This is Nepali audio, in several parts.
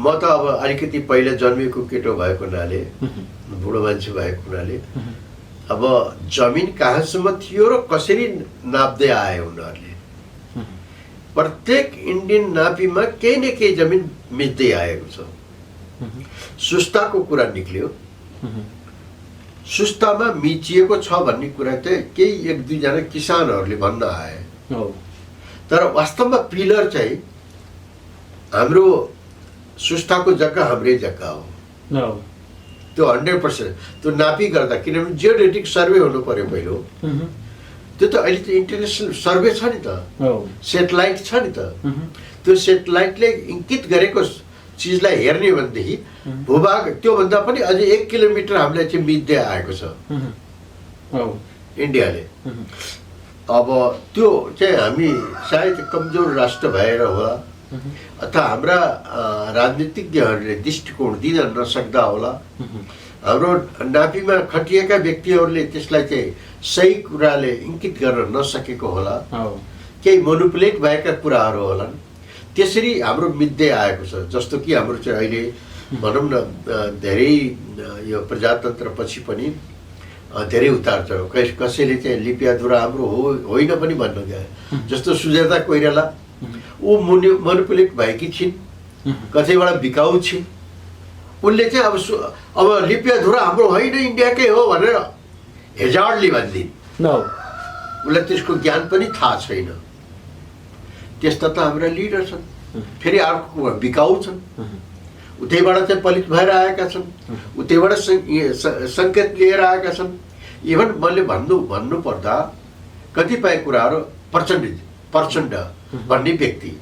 म त अब अलिकति पहिला जन्मेको केटो भएको हुनाले बुढो मान्छे भएको हुनाले अब जमिन कहाँसम्म थियो र कसरी नाप्दै आए उनीहरूले प्रत्येक इन्डियन नापीमा केही न केही जमिन मिच्दै आएको छ सुस्ताको कुरा निक्ल्यो सुस्तामा मिचिएको छ भन्ने कुरा चाहिँ केही एक दुईजना किसानहरूले भन्न आए तर वास्तवमा पिलर चाहिँ हाम्रो सुस्ताको जग्गा हाम्रै जग्गा हो त्यो 100% त्यो नापी गर्दा किनभने जियोडेटिक सर्वे हुनु पर्यो पहिलो त्यो त अहिले त इन्टरनेसनल सर्वे छ नि त सेटेलाइट छ नि त त्यो सेटेलाइटले इङ्कित गरेको चिजलाई हेर्ने भनेदेखि भूभाग त्योभन्दा पनि अझै 1 किलोमिटर हामीलाई चाहिँ मिच्दै आएको छ इन्डियाले अब त्यो चाहिँ हामी सायद कमजोर राष्ट्र भएर होला अथवा हाम्रा राजनीतिज्ञहरूले दृष्टिकोण दिन नसक्दा होला हाम्रो नापीमा खटिएका व्यक्तिहरूले त्यसलाई चाहिँ सही कुराले इङ्कित गर्न नसकेको होला केही मोनुपुलेट भएका कुराहरू होलान् त्यसरी हाम्रो मिच्दै आएको छ जस्तो कि हाम्रो चाहिँ अहिले भनौँ न धेरै यो प्रजातन्त्र पछि पनि धेरै उतार चढाउ कसैले चाहिँ लिपियाधुरा हाम्रो होइन पनि भन्न गयो जस्तो सुजाता कोइराला ऊ मोनुपुलेट भएकी छिन् कतैबाट बिकाउ छिन् उनले चाहिँ अब लिपियाधुरा हाम्रो होइन इन्डियाकै हो भनेर हेजार्डले भनिदिन् उसलाई त्यसको ज्ञान पनि थाहा छैन त्यस्ता त हाम्रा लिडर छन् फेरि अर्को बिकाउ छन् उतैबाट चाहिँ पलित भएर आएका छन् उतैबाट सङ्केत लिएर आएका छन् इभन मैले भन्नु पर्दा कतिपय कुराहरू प्रचण्ड भन्ने व्यक्ति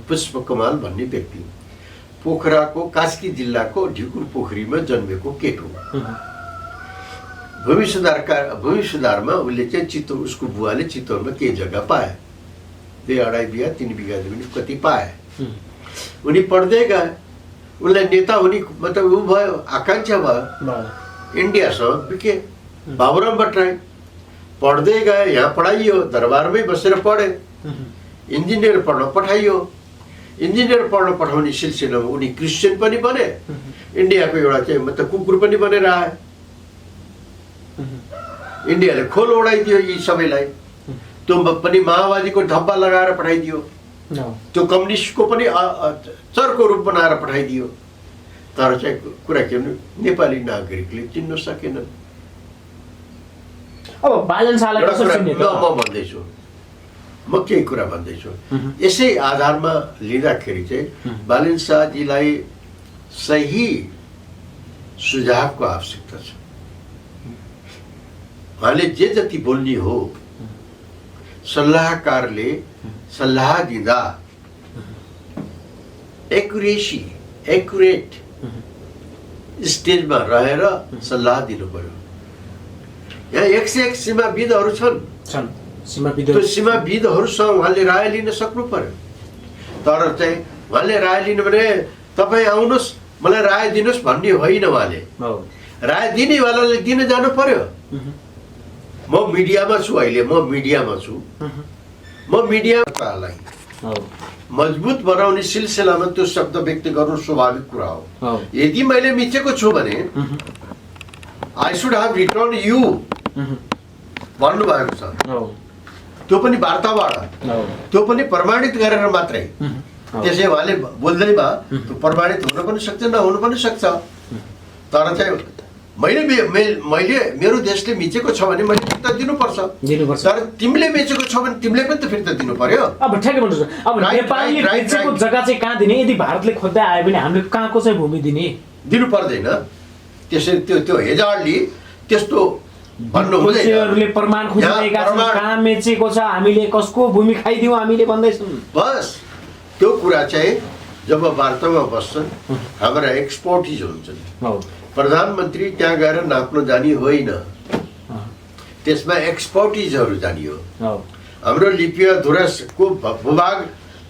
पुष्पकमल भन्ने व्यक्ति पोखराको कास्की जिल्लाको ढिकुर पोखरीमा जन्मेको केटो भूमि सुधारमा उसले चाहिँ उसको बुवाले चितवनमा केही जग्गा पाए 2.5 बिघा 3 बिघा जमिन कति पाए उनी पढ्दै गए उनलाई नेता हुने मतलब ऊ भयो आकांक्षा भयो इन्डियासँग बिके बाबुराम भट्टराई पढ्दै गए यहाँ पढाइयो दरबारमै बसेर पढे इन्जिनियर पढ्न पठाइयो इन्जिनियर पढ्न पठाउने सिलसिलामा उनी क्रिस्चियन पनि बने इन्डियाको एउटा चाहिँ मतलब कुकुर पनि बनेर आए इन्डियाले खोल उडाइदियो यी सबैलाई त्यो पनि माओवादीको धब्बा लगाएर पठाइदियो त्यो कम्युनिस्टको पनि चर्को रूप बनाएर पठाइदियो तर चाहिँ कुरा के भने नेपाली नागरिकले चिन्न सकेनन् अब बालन शाहलाई कसरी चिन्ने त म भन्दैछु म केही कुरा भन्दैछु यसै आधारमा लिँदाखेरि चाहिँ बालन शाहजीलाई सही सुझावको आवश्यकता छ उहाँले जे जति बोल्ने हो सल्लाहकारले सल्लाह दिँदा एक्युरेट स्टेजमा रहेर सल्लाह दिनु पर्यो यहाँ 101 सीमाविदहरू छन् त्यो सीमाविदहरूसँग उहाँले राय लिन सक्नु पर्यो तर चाहिँ उहाँले राय लिनु भने तपाईँ आउनुहोस् मलाई राय दिनुहोस् भन्ने होइन उहाँले राय दिनेवालाले दिन जानु पर्यो म मिडियामा छु अहिले म मिडियालाई मजबुत बनाउने सिलसिलामा त्यो शब्द व्यक्त गर्नु स्वाभाविक कुरा हो यदि मैले मिचेको छु भने I should have return you भन्नुभएको छ त्यो पनि वार्ताबाट त्यो पनि प्रमाणित गरेर मात्रै त्यसै उहाँले बोल्दैमा त्यो प्रमाणित हुन पनि सक्छ नहुन पनि सक्छ तर चाहिँ मैले मेरो देशले मिचेको छ भने मैले फिर्ता दिनुपर्छ तर तिमीले मिचेको छ भने तिमीले पनि त फिर्ता दिनु पर्यो अब ठ्याक्कै भन्नु अब नेपालले मिचेको जग्गा चाहिँ कहाँ दिने यदि भारतले खोज्दै आयो भने हामीले कहाँको चाहिँ भूमि दिनु पर्दैन त्यसरी त्यो हेजार्डले त्यस्तो भन्नु हुँदैन प्रमाण खोजिरहेका छन् कहाँ मिचेको छ हामीले कसको भूमि खाइदियौँ हामीले भन्दैछन् बस त्यो कुरा चाहिँ जब वार्तामा बस्छन् हाम्रा एक्सपर्टिज हुन्छन् प्रधानमन्त्री त्यहाँ गएर नाप्न जाने होइन त्यसमा एक्सपर्टिजहरू जाने हो हाम्रो लिपियाधुराको भूभाग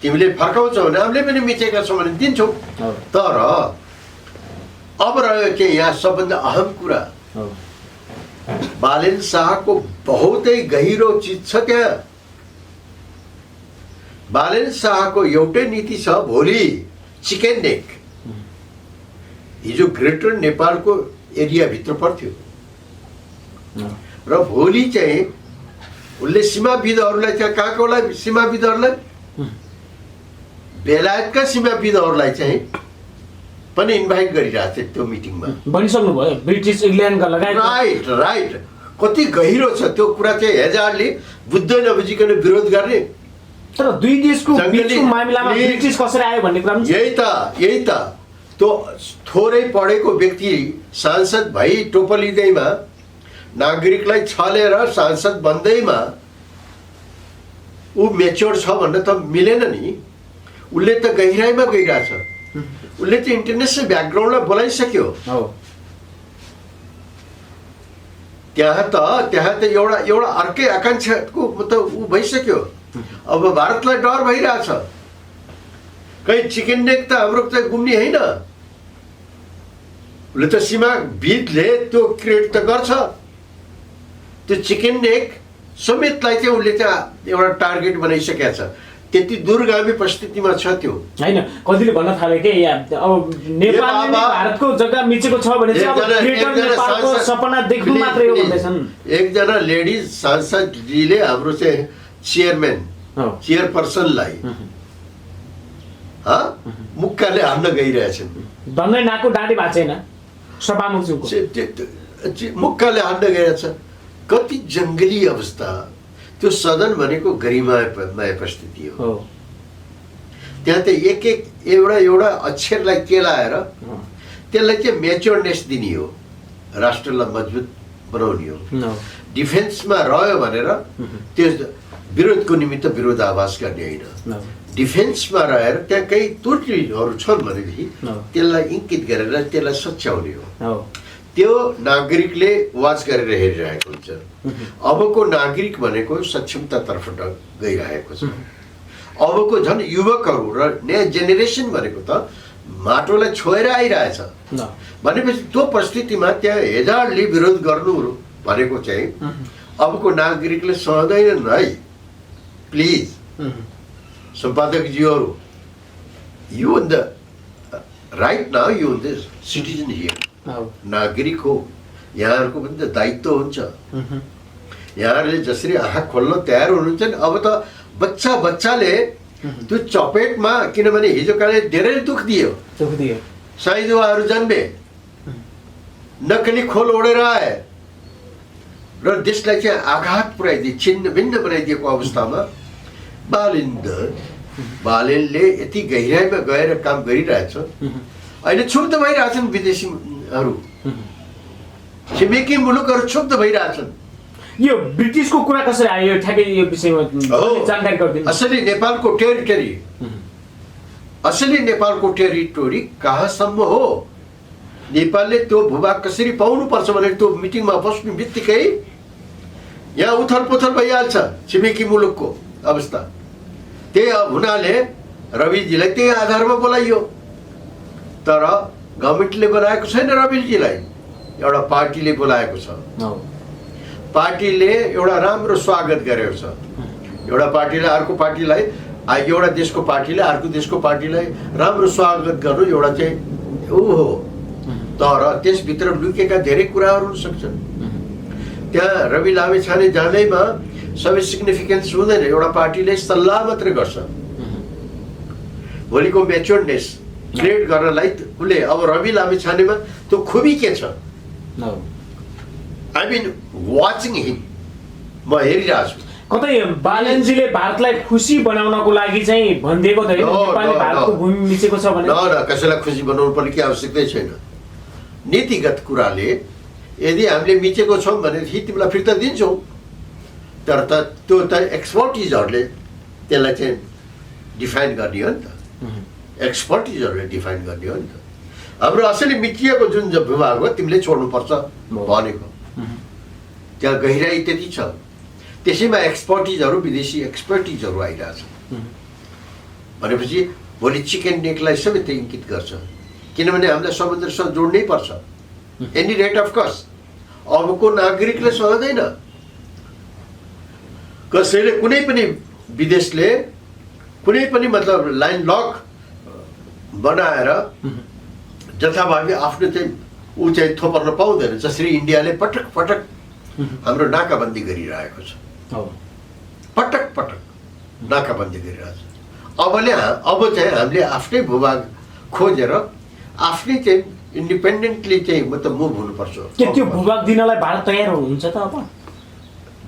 तिमीले फर्काउँछौ भने हामीले पनि मिचेका छौँ भने दिन्छौँ तर अब रह्यो के यहाँ सबभन्दा अहम कुरा बालन शाहको बहुतै गहिरो चिज छ त्यहाँ बालन शाहको एउटै नीति छ भोलि चिकन नेक हिजो ग्रेटर नेपालको एरियाभित्र पर्थ्यो र भोलि चाहिँ उसले सीमाविदहरूलाई चाहिँ कहाँकोलाई सीमाविदहरूलाई बेलायतका सीमाविदहरूलाई चाहिँ पनि इन्भाइट गरिरहेको थियो त्यो मिटिङमा भनिसक्नु भयो ब्रिटिस इङ्ल्यान्डका लगायत राइट राइट कति गहिरो छ त्यो कुरा चाहिँ हेजारले बुझ्दै नबुझिकन विरोध गर्ने तर दुई देशको बीचको मामिलामा ब्रिटिस कसरी आयो भन्ने कुरा यही त त्यो थोरै पढेको व्यक्ति सांसद भई टोपलिँदैमा नागरिकलाई छलेर सांसद बन्दैमा ऊ मेच्योर छ भन्न त मिलेन नि उसले त गहिराइमा गइरहेछ उसले चाहिँ इन्टरनेसनल ब्याकग्राउन्डलाई बोलाइसक्यो त्यहाँ त एउटा अर्कै आकाङ्क्षाको मतलब ऊ भइसक्यो अब भारतलाई डर भइरहेछ कहीँ चिकन नेक त हाम्रो चाहिँ गुम्ने होइन उसले त सीमाविदले त्यो क्रिएट त गर्छ त्यो चिकन नेक समेतलाई चाहिँ उसले चाहिँ एउटा टार्गेट बनाइसकेको छ त्यति दूरगामी परिस्थितिमा छ त्यो हैन कतिले भन्न थाले के अब नेपालले भारतको जग्गा मिचेको छ भने चाहिँ अब ग्रेटर नेपालको सपना देख्नु मात्रै हो भन्दैछन् एकजना लेडिज सांसदजीले हाम्रो चाहिँ चेयरपर्सनलाई मुक्काले हान्न गइरहेछन् भन्दै नाको डाँडी भएको छैन सभामुखको मुक्काले हान्न गइरहेछ कति जङ्गली अवस्था त्यो सदन भनेको गरिमामय परिस्थिति हो त्यहाँ त एक एउटा अक्षरलाई केलाएर त्यसलाई चाहिँ मेच्योरनेस दिने हो राष्ट्रलाई मजबुत बनाउने हो डिफेन्समा रह्यो भनेर त्यो विरोधको निमित्त विरोधाभास गर्ने होइन डिफेन्समा रहेर त्यहाँ केही त्रुटिहरू छन् भनेदेखि त्यसलाई इङ्कित गरेर त्यसलाई सच्याउने हो त्यो नागरिकले वाच गरेर हेरिरहेको हुन्छ अबको नागरिक भनेको सक्षमतातर्फ गइरहेको छ अबको झन् युवकहरू र नयाँ जेनेरेसन भनेको त माटोलाई छोएर आइरहेछ भनेपछि त्यो परिस्थितिमा त्यहाँ हेजारले विरोध गर्नु भनेको चाहिँ अबको नागरिकले सहँदैनन् है प्लिज सम्पादकज्यूहरू you in the right now you in the citizen here नागरिक हो यहाँहरूको पनि त दायित्व हुन्छ यहाँहरूले जसरी आँखा खोल्न तयार हुनुहुन्छ नि अब त बच्चाले त्यो चपेटमा किनभने हिजोकाले धेरै दुःख दियो साइदुवाहरू जन्मे नक्कली खोल ओढेर आए र देशलाई चाहिँ आघात पुर्याइदिए छिन्न भिन्न बनाइदिएको अवस्थामा बालेनले यति गहिराइमा गएर काम गरिरहेछ अहिले क्षुब्ध भइरहेछन् विदेशीहरू छिमेकी मुलुकहरू क्षुब्ध भइरहेछन् यो ब्रिटिसको कुरा कसरी आयो ठ्याक्कै यो विषयमा जानकारी गरिदिनु असली नेपालको टेरिटोरी कहाँसम्म हो नेपालले त्यो भूभाग कसरी पाउनुपर्छ भनेर त्यो मिटिङमा बस्ने बित्तिकै यहाँ उथल पुथल भइहाल्छ छिमेकी मुलुकको अवस्था त्यही हुनाले रविजीलाई त्यही आधारमा बोलाइयो तर गभर्मेन्टले बोलाएको छैन रविजीलाई एउटा पार्टीले बोलाएको छ पार्टीले एउटा राम्रो स्वागत गरेको छ एउटा पार्टीले अर्को पार्टीलाई एउटा देशको पार्टीले अर्को देशको पार्टीलाई राम्रो स्वागत गर्नु एउटा चाहिँ ऊ हो तर त्यसभित्र लुकेका धेरै कुराहरू हुन सक्छन् त्यहाँ रवि लामिछाने जाँदैमा सबै सिग्निफिकेन्स हुँदैन एउटा पार्टीले सल्लाह मात्रै गर्छ भोलिको मेच्योरनेस क्रिएट गर्नलाई उसले अब रवि लामिछानेमा त्यो खुबी के छ आई मिन वाचिङ हिम म हेरिरहेको छु कतै बालनजीले भारतलाई खुसी बनाउनको लागि चाहिँ भनिदिएको त नेपालले भारतको भूमि मिचेको छ भने न कसैलाई खुसी बनाउनु पर्ने के आवश्यकता छैन नीतिगत कुराले यदि हामीले मिचेको छौँ भनेदेखि तिमीलाई फिर्ता दिन्छौँ तर त त्यो त एक्सपर्टिजहरूले त्यसलाई चाहिँ डिफाइन गर्ने हो नि त एक्सपर्टिजहरूले डिफाइन गर्ने हो नि त हाम्रो असली मिचिएको जुन विभाग हो तिमीले छोड्नुपर्छ भनेको त्यहाँ गहिराई त्यति छ त्यसैमा एक्सपर्टिजहरू विदेशी एक्सपर्टिजहरू आइरहेछ भनेपछि भोलि चिकन नेकलाई सबै त्यो इङ्कित गर्छ किनभने हामीलाई समुद्रसँग जोड्नै पर्छ एनी रेट अफ कस्ट अबको नागरिकले सहँदैन कसैले कुनै पनि विदेशले कुनै पनि मतलब लाइन लक बनाएर जथाभावी आफ्नो चाहिँ ऊ चाहिँ थोपर्न पाउँदैन। जसरी इन्डियाले पटक पटक हाम्रो नाकाबन्दी गरिरहेको छ, पटक पटक नाकाबन्दी गरिरहेको छ। अब चाहिँ हामीले आफ्नै भूभाग खोजेर आफ्नै चाहिँ इन्डिपेन्डेन्टली चाहिँ मतलब मुभ हुनुपर्छ। के त्यो भूभाग दिनलाई भारत तयार हुनुहुन्छ त? अब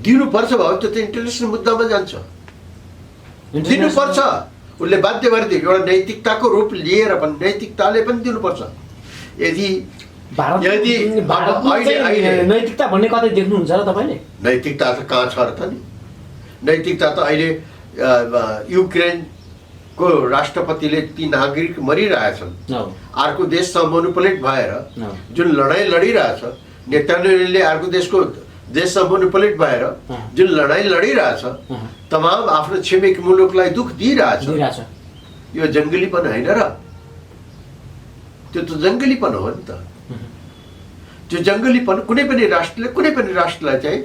दिनुपर्छ भयो, त्यो त इन्टरनेसनल मुद्दामा जान्छ, दिनुपर्छ। उसले बाध्य गरिदियो, एउटा नैतिकताको रूप लिएर पनि, नैतिकताले पनि दिनुपर्छ। यदि नैतिकता भन्ने कतै देख्नुहुन्छ र तपाईँले? नैतिकता त कहाँ छ र त नि? नैतिकता त अहिले युक्रेनको राष्ट्रपतिले ती नागरिक मरिरहेछन्, अर्को देशसँग मोनोपोलिट भएर जुन लडाइँ लडिरहेछ, नेताहरूले अर्को देशसँग मोनोपोलिट भएर जुन लडाइँ लडिरहेछ, तमाम आफ्नो छिमेकी मुलुकलाई दुख दिइरहेछ। यो जङ्गलीपन होइन र? त्यो त जङ्गलीपन हो नि त। त्यो जङ्गलीपन कुनै पनि राष्ट्रलाई चाहिँ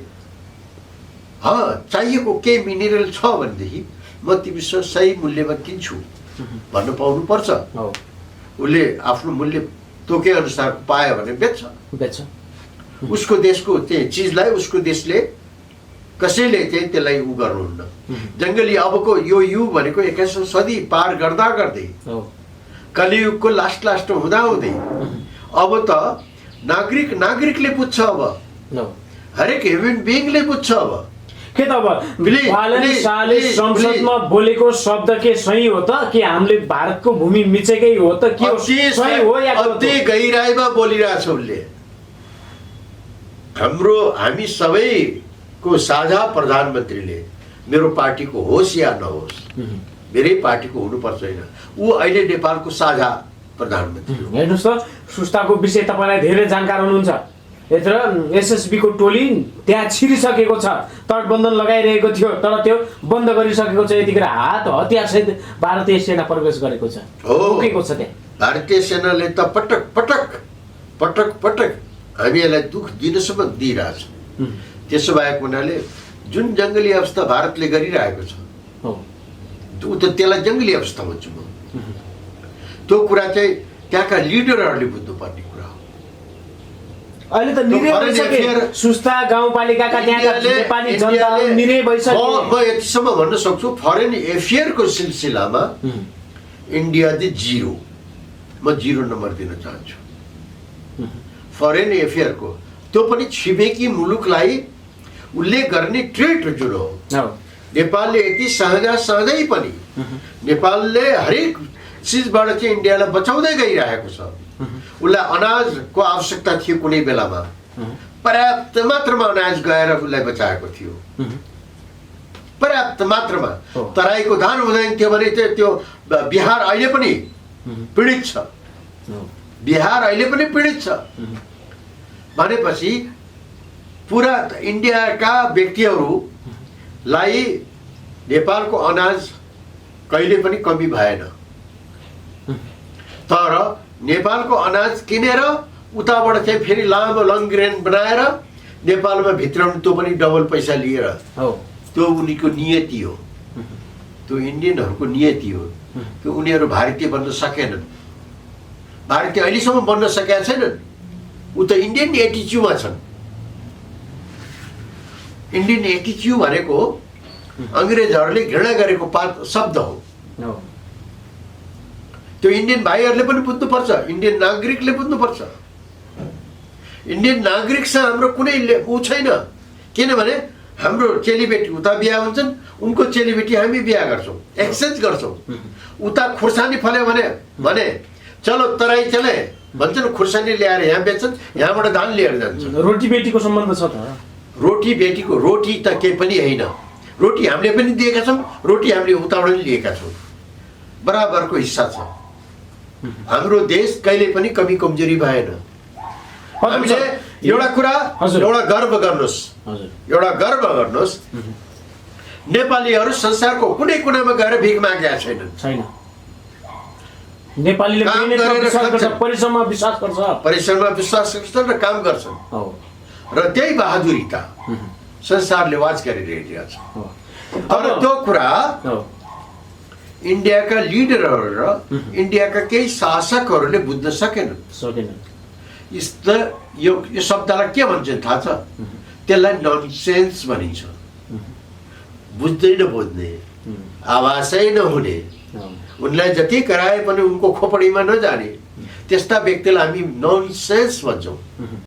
चाहिएको केही मिनरल छ भनेदेखि म तिमीसँग सही मूल्यमा किन्छु भन्न पाउनुपर्छ। उसले आफ्नो मूल्य तोके अनुसार पायो भने बेच्छ। उसको देशको चाहिँ चिजलाई उसको देशले कसैले चाहिँ त्यसलाई उ गर्नुहुन्न। जङ्गली अबको यो युग भनेको 21औं सदी पार गर्दा गर्दै कलियुगको लास्टमा हुँदै अब त नागरिकले बुझ्छ। अब हरेक ह्युमन बिइङले बुझ्छ। अब के त अब संसदमा बोलेको शब्द के सही हो त? कि हामीले भारतको भूमि मिचेकै हो त? के सही हो या अति गहिराईमा बोलिरहेछ उसले। हामी सबैको साझा प्रधानमन्त्रीले मेरो पार्टीको होस् या नहोस्, मेरै पार्टीको हुनुपर्छ होइन, ऊ अहिले नेपालको साझा प्रधानमन्त्री हो। हेर्नुहोस् त, सुस्ताको विषय तपाईँलाई धेरै जानकार हुनुहुन्छ। यत्र एसएसबीको टोली त्यहाँ छिरिसकेको छ, तटबन्धन लगाइरहेको थियो, तर त्यो बन्द गरिसकेको छ। यतिखेर हतियारसहित भारतीय सेना प्रवेश गरेको छ, रोकेको छ त्यहाँ। भारतीय सेनाले त पटक पटक हामीलाई दुख दिनसम्म दिइरहेछ। त्यसो भएको हुनाले जुन जङ्गली अवस्था भारतले गरिरहेको छ, ऊ त त्यसलाई जङ्गली अवस्था भन्छु म। त्यो कुरा चाहिँ त्यहाँका लिडरहरूले बुझ्नुपर्ने कुरा हो। अहिले त निरै भइसक्यो, सुस्ता गाउँपालिकाका त्यहाँका नेपाली जनताहरू निरै भइसक्यो। म यतिसम्म भन्न सक्छु, फरेन एफेयरको सिलसिलामा इन्डिया चाहिँ 0, म 0 नम्बर दिन चाहन्छु। फरेन एफेयरको त्यो पनि छिमेकी मुलुकलाई उसले गर्ने ट्रेड जुन हो। नेपालले यति सहजै पनि नेपालले हरेक चिजबाट चाहिँ इन्डियालाई बचाउँदै गइरहेको छ। उसलाई अनाजको आवश्यकता थियो, कुनै बेलामा पर्याप्त मात्रामा अनाज गएर उसलाई बचाएको थियो, पर्याप्त मात्रामा। तराईको धान हुँदैन थियो भने त्यो बिहार अहिले पनि पीडित छ, बिहार अहिले पनि पीडित छ भनेपछि पुरा इन्डियाका व्यक्तिहरूलाई नेपालको अनाज कहिले पनि कमी भएन। तर नेपालको अनाज किनेर उताबाट चाहिँ फेरि लामो लङ ग्रेन बनाएर नेपालमा भित्राउनु, त्यो पनि डबल पैसा लिएर, त्यो उनीको नियति हो, त्यो इन्डियनहरूको नियति हो। त्यो उनीहरू भारतीय बन्न सकेनन्, भारतीय अहिलेसम्म बन्न सकेका छैनन्। ऊ त इन्डियन एटिच्युडमा छन्। इन्डियन एटिच्युड भनेको अङ्ग्रेजहरूले घृणा गरेको शब्द हो। त्यो इन्डियन भाइहरूले पनि बुझ्नुपर्छ, इन्डियन नागरिकले बुझ्नुपर्छ। इन्डियन नागरिकसँग हाम्रो कुनै ऊ छैन, किनभने हाम्रो चेलीबेटी उता बिहा हुन्छन्, उनको चेलीबेटी हामी बिहा गर्छौँ, एक्सचेन्ज गर्छौँ। उता खुर्सानी फल्यो भने चलो तराई चले भन्छन्, खुर्सानी ल्याएर यहाँ बेच्छन्, यहाँबाट धान लिएर जान्छन्। रोटी बेटीको सम्बन्ध छ त? रोटी त केही पनि होइन। रोटी हामीले पनि दिएका छौँ, रोटी हामीले उताबाट पनि लिएका छौँ, बराबरको हिस्सा छ। हाम्रो देश कहिले पनि कमी कमजोरी भएन। हामीले एउटा कुरा, एउटा गर्व गर्नुहोस्, नेपालीहरू संसारको कुनै कुनामा गएर भिख मागेका छैनन्। नेपालीले परिश्रममा विश्वास गर्छन् र काम गर्छन्, र त्यही बहादुरीता संसारले वाच गरिरहेको छ। तर त्यो कुरा इन्डियाका लिडरहरू र इन्डियाका केही शासकहरूले बुझ्न सकेनन्। यो शब्दलाई के भन्छ थाहा छ? त्यसलाई ननसेन्स भनिन्छ। बुझ्दै नबुझ्ने, आभासै नहुने, उनलाई जति कराए पनि उनको खोपडीमा नजाने, त्यस्ता व्यक्तिलाई हामी ननसेन्स भन्छौँ।